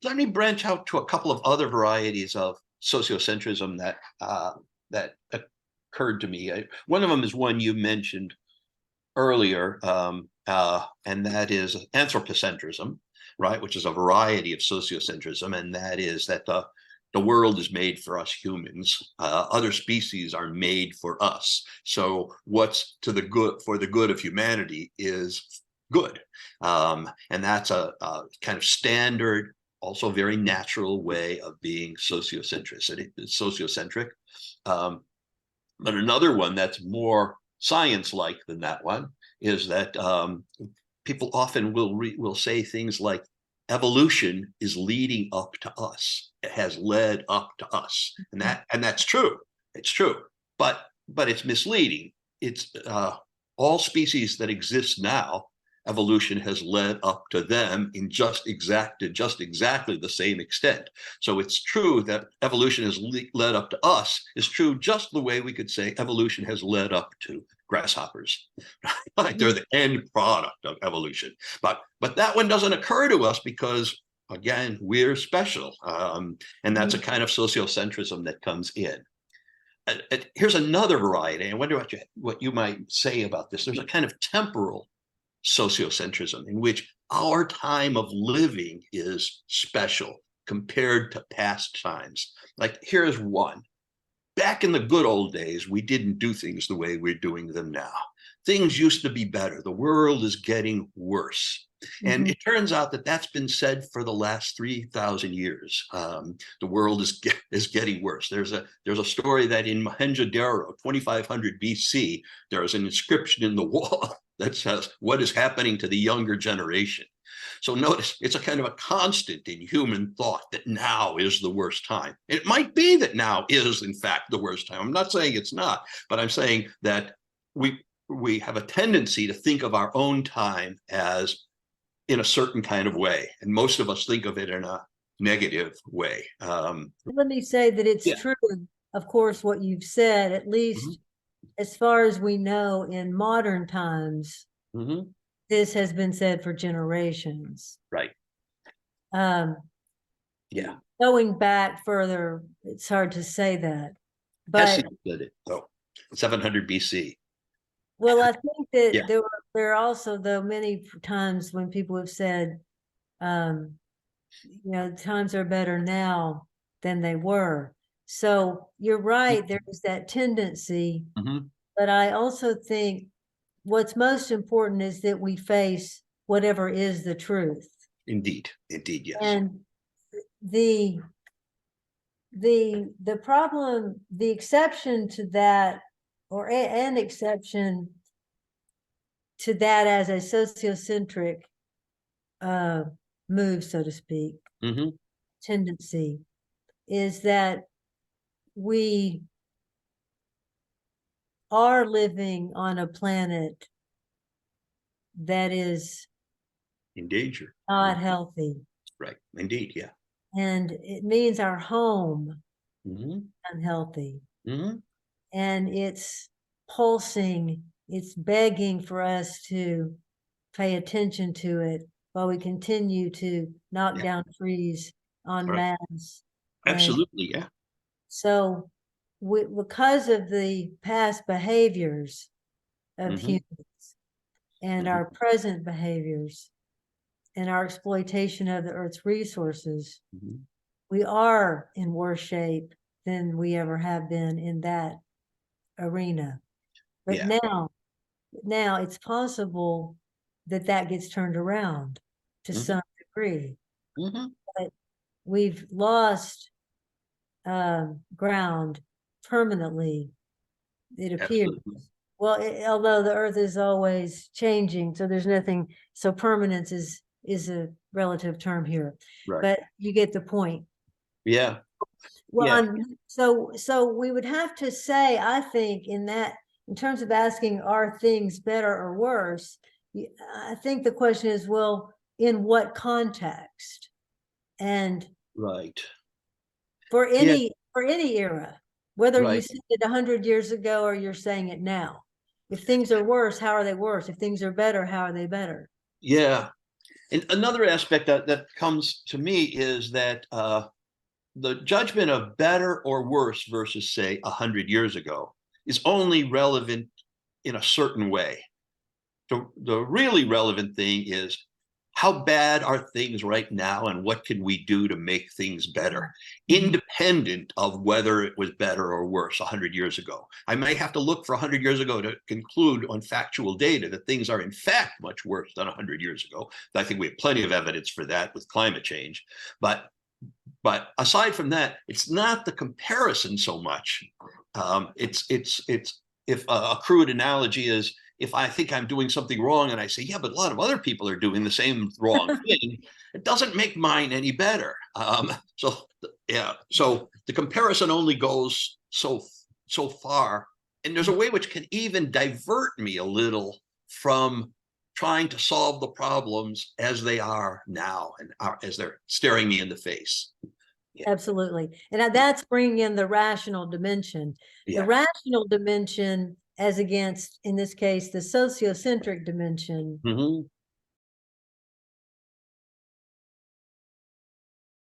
let me branch out to a couple of other varieties of sociocentrism that occurred to me. One of them is one you mentioned earlier, and that is anthropocentrism, right? Which is a variety of sociocentrism, and that is that the world is made for us humans. Other species are made for us. So what's to the good for the good of humanity is good, and that's a kind of standard, also very natural way of being sociocentric. But another one that's more science-like than that one is that people often will say things like evolution is leading up to us. It has led up to us, and that's true. It's true, but it's misleading. It's all species that exist now, evolution has led up to them in just exactly the same extent. So it's true that evolution has led up to us is true just the way we could say evolution has led up to grasshoppers. Like they're the end product of evolution. But that one doesn't occur to us because, again, we're special. And that's a kind of sociocentrism that comes in. Here's another variety. I wonder what you might say about this. There's a kind of temporal sociocentrism in which our time of living is special compared to past times. Like, here's one. Back in the good old days, we didn't do things the way we're doing them now. Things used to be better. The world is getting worse. And it turns out that that's been said for the last 3,000 years. The world is getting worse. There's a story that in Mohenjo-daro, 2500 BC, there is an inscription in the wall that says, "What is happening to the younger generation?" So notice, it's a kind of a constant in human thought that now is the worst time. It might be that now is, in fact, the worst time. I'm not saying it's not, but I'm saying that we have a tendency to think of our own time as in a certain kind of way. And most of us think of it in a negative way. Let me say that it's true, of course, what you've said, at least as far as we know in modern times, this has been said for generations. Right. Going back further, it's hard to say that. But did it, though, 700 BC. Well, I think that there are also, though, many times when people have said, times are better now than they were. So you're right, there is that tendency. But I also think what's most important is that we face whatever is the truth. Indeed, yes. And the problem, the exception to that, or an exception to that as a sociocentric move, so to speak, tendency, is that we are living on a planet that is in danger, not healthy. Right. Indeed. Yeah. And it means our home unhealthy. And it's pulsing, it's begging for us to pay attention to it while we continue to knock down trees en masse. Absolutely. Yeah. So because of the past behaviors of humans and our present behaviors and our exploitation of the Earth's resources, we are in worse shape than we ever have been in that arena. But now it's possible that gets turned around to some degree. But we've lost ground permanently, it appears. Absolutely. Well, although the Earth is always changing, so there's nothing, so permanence is a relative term here. Right. But you get the point. Yeah. Well, so we would have to say, I think, in terms of asking, are things better or worse? I think the question is, well, in what context? And for any era, whether you said it 100 years ago or you're saying it now. If things are worse, how are they worse? If things are better, how are they better? Yeah. And another aspect that comes to me is that the judgment of better or worse versus, say, 100 years ago is only relevant in a certain way. The really relevant thing is, how bad are things right now and what can we do to make things better, independent of whether it was better or worse 100 years ago. I might have to look for 100 years ago to conclude on factual data that things are in fact much worse than 100 years ago. I think we have plenty of evidence for that with climate change. But aside from that, it's not the comparison so much. It's if a crude analogy is, if I think I'm doing something wrong and I say, yeah, but a lot of other people are doing the same wrong thing, it doesn't make mine any better. So the comparison only goes so far. And there's a way which can even divert me a little from trying to solve the problems as they are now and as they're staring me in the face. Yeah. Absolutely. And that's bringing in the rational dimension. Yeah. The rational dimension as against, in this case, the sociocentric dimension,